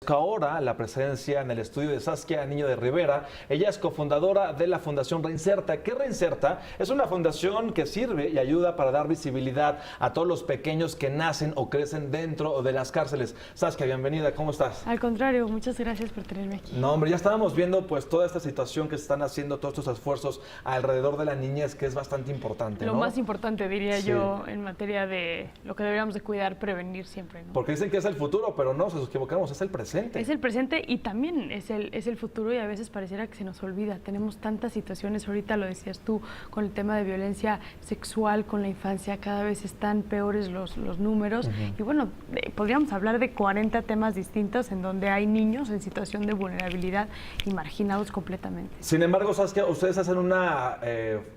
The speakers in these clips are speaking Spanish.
agradezco ahora la presencia en el estudio de Saskia Niño de Rivera. Ella es cofundadora de la Fundación Reinserta. ¿Qué Reinserta? Es una fundación que sirve y ayuda para dar visibilidad a todos los pequeños que nacen o crecen dentro de las cárceles. Saskia, bienvenida, ¿cómo estás? Al contrario, muchas gracias por tenerme aquí. No, hombre, ya estábamos viendo pues toda esta situación que se están haciendo, todos estos esfuerzos alrededor de la niñez, que es bastante importante, ¿no? Lo más importante, diría yo, en materia de lo que deberíamos de cuidar, prevenir siempre, ¿no? Porque dicen que es el futuro, pero no, se equivocamos, es el presente. Es el presente y también es el futuro, y a veces pareciera que se nos olvida. Tenemos tantas situaciones, ahorita lo decías tú, con el tema de violencia sexual con la infancia, cada vez están peores los números. Y bueno, podríamos hablar de 40 temas distintos en donde hay niños en situación de vulnerabilidad y marginados completamente. Sin embargo, Saskia, ustedes hacen una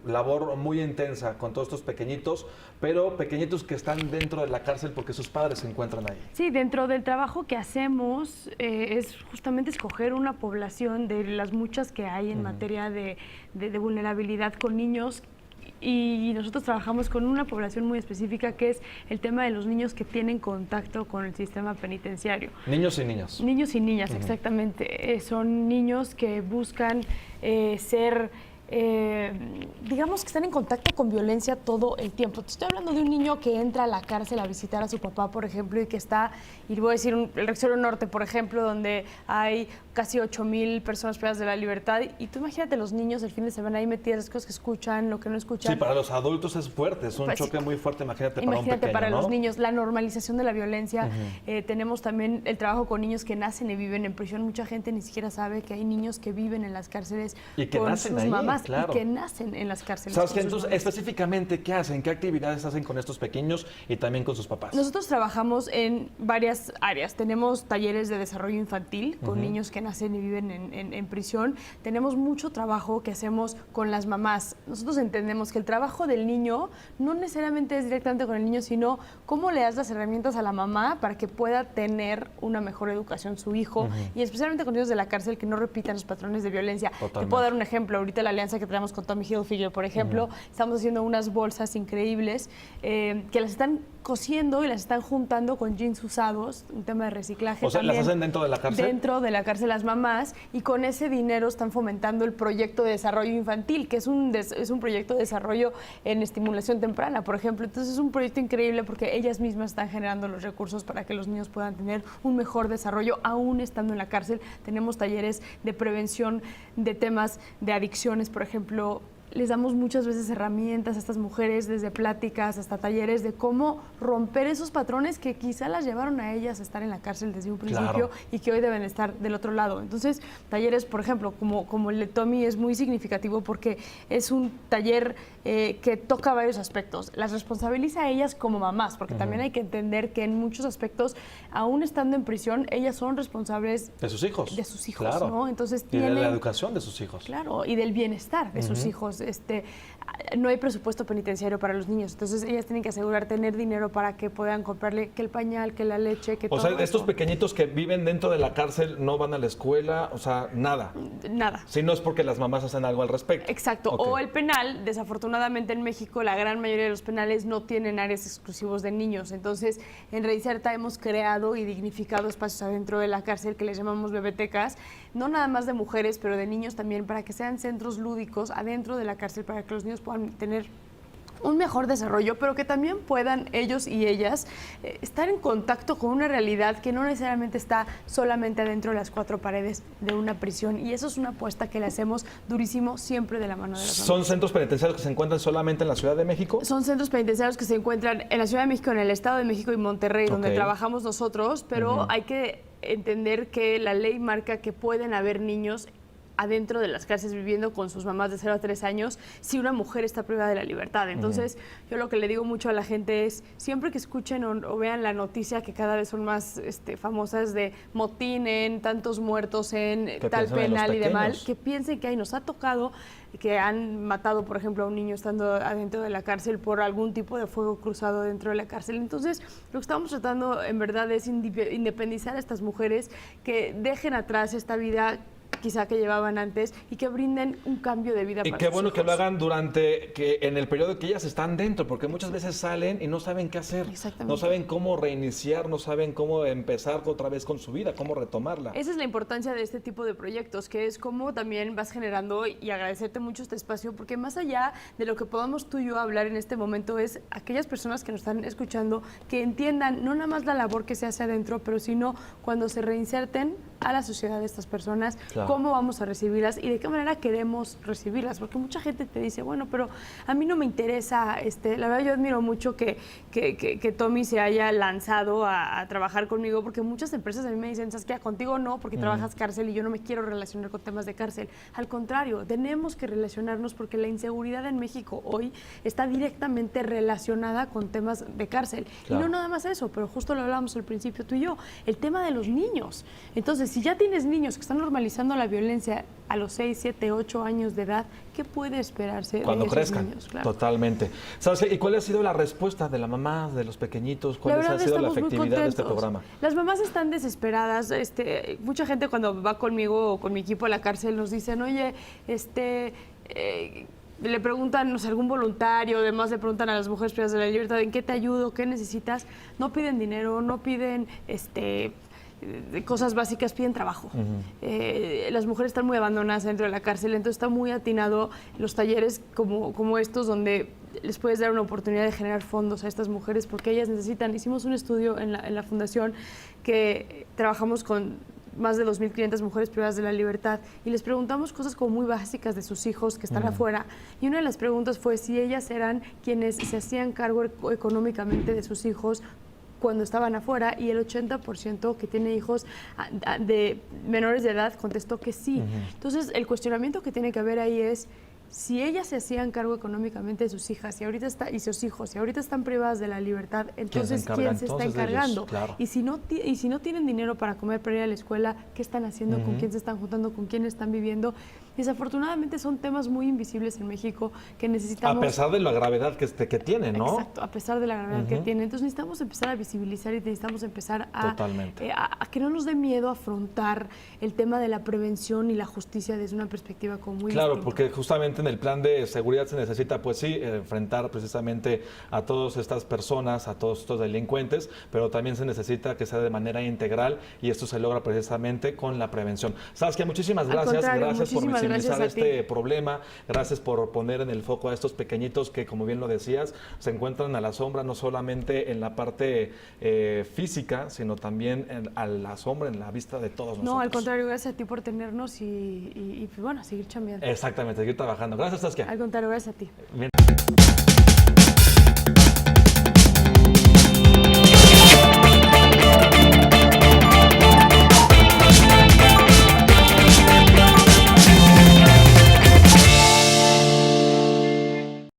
labor muy intensa con todos estos pequeñitos, pero pequeñitos que están dentro de la cárcel porque sus padres se encuentran ahí. Sí, dentro del trabajo que hacemos es justamente escoger una población de las muchas que hay en materia de vulnerabilidad con niños. Y nosotros trabajamos con una población muy específica, que es el tema de los niños que tienen contacto con el sistema penitenciario. Niños y niñas. Niños y niñas, exactamente. Son niños que buscan ser... digamos que están en contacto con violencia todo el tiempo. Te estoy hablando de un niño que entra a la cárcel a visitar a su papá, por ejemplo, y que está, y voy a decir, el Reclusorio Norte, por ejemplo, donde hay casi 8,000 personas privadas de la libertad, y tú imagínate los niños el fin de semana ahí metidas, las cosas que escuchan, lo que no escuchan. Sí, para los adultos es fuerte, es un choque muy fuerte, imagínate para un pequeño, para ¿no? los niños, la normalización de la violencia. Tenemos también el trabajo con niños que nacen y viven en prisión. Mucha gente ni siquiera sabe que hay niños que viven en las cárceles y que con nacen sus ahí, mamás, claro. y que nacen en las cárceles. ¿Sabes qué? Entonces, específicamente, ¿qué hacen? ¿Qué actividades hacen con estos pequeños y también con sus papás? Nosotros trabajamos en varias áreas. Tenemos talleres de desarrollo infantil con niños que nacen y viven en prisión. Tenemos mucho trabajo que hacemos con las mamás. Nosotros entendemos que el trabajo del niño no necesariamente es directamente con el niño, sino cómo le das las herramientas a la mamá para que pueda tener una mejor educación su hijo, y especialmente con niños de la cárcel que no repitan los patrones de violencia. Totalmente. Te puedo dar un ejemplo. Ahorita la alianza que tenemos con Tommy Hilfiger, por ejemplo, estamos haciendo unas bolsas increíbles que las están cosiendo y las están juntando con jeans usados, un tema de reciclaje. O sea, ¿las hacen dentro de la cárcel? Dentro de la cárcel las mamás, y con ese dinero están fomentando el proyecto de desarrollo infantil, que es un proyecto de desarrollo en estimulación temprana, por ejemplo. Entonces es un proyecto increíble porque ellas mismas están generando los recursos para que los niños puedan tener un mejor desarrollo aún estando en la cárcel. Tenemos talleres de prevención de temas de adicciones, por ejemplo. Les damos muchas veces herramientas a estas mujeres, desde pláticas hasta talleres de cómo romper esos patrones que quizá las llevaron a ellas a estar en la cárcel desde un principio, claro, y que hoy deben estar del otro lado. Entonces, talleres, por ejemplo, como el de Tommy, es muy significativo porque es un taller que toca varios aspectos. Las responsabiliza a ellas como mamás, porque también hay que entender que en muchos aspectos, aún estando en prisión, ellas son responsables de sus hijos. De sus hijos, claro. ¿no? Entonces, y de la educación de sus hijos. Claro, y del bienestar de sus hijos. No hay presupuesto penitenciario para los niños, entonces ellas tienen que asegurar tener dinero para que puedan comprarle que el pañal, que la leche, que todo. O sea, estos pequeñitos que viven dentro de la cárcel no van a la escuela, o sea, nada. Nada. Si no es porque las mamás hacen algo al respecto. Exacto. Okay. O el penal, desafortunadamente en México la gran mayoría de los penales no tienen áreas exclusivos de niños, entonces en Reinserta hemos creado y dignificado espacios adentro de la cárcel que les llamamos bebetecas, no nada más de mujeres, pero de niños también, para que sean centros lúdicos adentro de la cárcel, para que los niños puedan tener un mejor desarrollo, pero que también puedan ellos y ellas estar en contacto con una realidad que no necesariamente está solamente adentro de las cuatro paredes de una prisión, y eso es una apuesta que le hacemos durísimo, siempre de la mano de las mamás. ¿Son centros penitenciarios que se encuentran solamente en la Ciudad de México? Son centros penitenciarios que se encuentran en la Ciudad de México, en el Estado de México y Monterrey, donde trabajamos nosotros, pero hay que entender que la ley marca que pueden haber niños adentro de las cárceles viviendo con sus mamás de 0 a 3 años si una mujer está privada de la libertad. Entonces, yo lo que le digo mucho a la gente es, siempre que escuchen o vean la noticia, que cada vez son más famosas, de motín en tantos muertos en tal penal y demás, que piensen que ahí nos ha tocado, que han matado, por ejemplo, a un niño estando adentro de la cárcel por algún tipo de fuego cruzado dentro de la cárcel. Entonces, lo que estamos tratando en verdad es independizar a estas mujeres, que dejen atrás esta vida quizá que llevaban antes y que brinden un cambio de vida Y para qué sus bueno que hijos. lo hagan en el periodo que ellas están dentro, porque muchas veces salen y no saben qué hacer. Exactamente. No saben cómo reiniciar, no saben cómo empezar otra vez con su vida, cómo retomarla. Esa es la importancia de este tipo de proyectos, que es cómo también vas generando, y agradecerte mucho este espacio, porque más allá de lo que podamos tú y yo hablar en este momento, es aquellas personas que nos están escuchando que entiendan no nada más la labor que se hace adentro, pero sino cuando se reinserten a la sociedad de estas personas, Claro. cómo vamos a recibirlas y de qué manera queremos recibirlas, porque mucha gente te dice, bueno, pero a mí no me interesa, la verdad yo admiro mucho que Tommy se haya lanzado a trabajar conmigo, porque muchas empresas a mí me dicen, Saskia, contigo no, porque trabajas cárcel y yo no me quiero relacionar con temas de cárcel. Al contrario, tenemos que relacionarnos porque la inseguridad en México hoy está directamente relacionada con temas de cárcel. Claro. Y no nada más eso, pero justo lo hablábamos al principio tú y yo, el tema de los niños. Entonces, si ya tienes niños que están normalizando la violencia a los 6, 7, 8 años de edad, ¿qué puede esperarse Cuando de esos crezcan, niños? Claro. totalmente. ¿Sabes qué? ¿Y cuál ha sido la respuesta de la mamá, de los pequeñitos? ¿Cuál ha sido la estamos muy efectividad de este contentos. programa? Las mamás están desesperadas. Mucha gente cuando va conmigo o con mi equipo a la cárcel nos dicen, oye, le preguntan, no sé, algún voluntario, además le preguntan a las mujeres privadas de la libertad, ¿en qué te ayudo? ¿Qué necesitas? No piden dinero, no piden de cosas básicas, piden trabajo. Las mujeres están muy abandonadas dentro de la cárcel, entonces está muy atinado los talleres como estos donde les puedes dar una oportunidad de generar fondos a estas mujeres porque ellas necesitan. Hicimos un estudio en la fundación que trabajamos con más de 2.500 mujeres privadas de la libertad y les preguntamos cosas como muy básicas de sus hijos que están afuera, y una de las preguntas fue si ellas eran quienes se hacían cargo económicamente de sus hijos cuando estaban afuera, y el 80% que tiene hijos de menores de edad contestó que sí. Entonces, el cuestionamiento que tiene que haber ahí es si ellas se hacían cargo económicamente de sus hijas y sus hijos y ahorita están privadas de la libertad, entonces ¿quién se está encargando? Claro. Y si no tienen dinero para comer, para ir a la escuela, ¿qué están haciendo? ¿Con quién se están juntando? ¿Con quién están viviendo? Desafortunadamente son temas muy invisibles en México que necesitamos... A pesar de la gravedad que tiene, ¿no? Exacto, a pesar de la gravedad que tiene. Entonces necesitamos empezar a visibilizar y necesitamos empezar Totalmente. a que no nos dé miedo afrontar el tema de la prevención y la justicia desde una perspectiva como muy Claro, distinta. porque justamente en el plan de seguridad se necesita, pues sí, enfrentar precisamente a todas estas personas, a todos estos delincuentes, pero también se necesita que sea de manera integral y esto se logra precisamente con la prevención. Saskia, muchísimas gracias. Gracias por visibilizar este problema. Gracias por poner en el foco a estos pequeñitos que, como bien lo decías, se encuentran a la sombra no solamente en la parte física, sino también a la sombra en la vista de todos nosotros. No, al contrario, gracias a ti por tenernos y bueno, seguir chambeando. Exactamente, seguir trabajando. Gracias, Saskia. Al contrario, gracias a ti. Bien.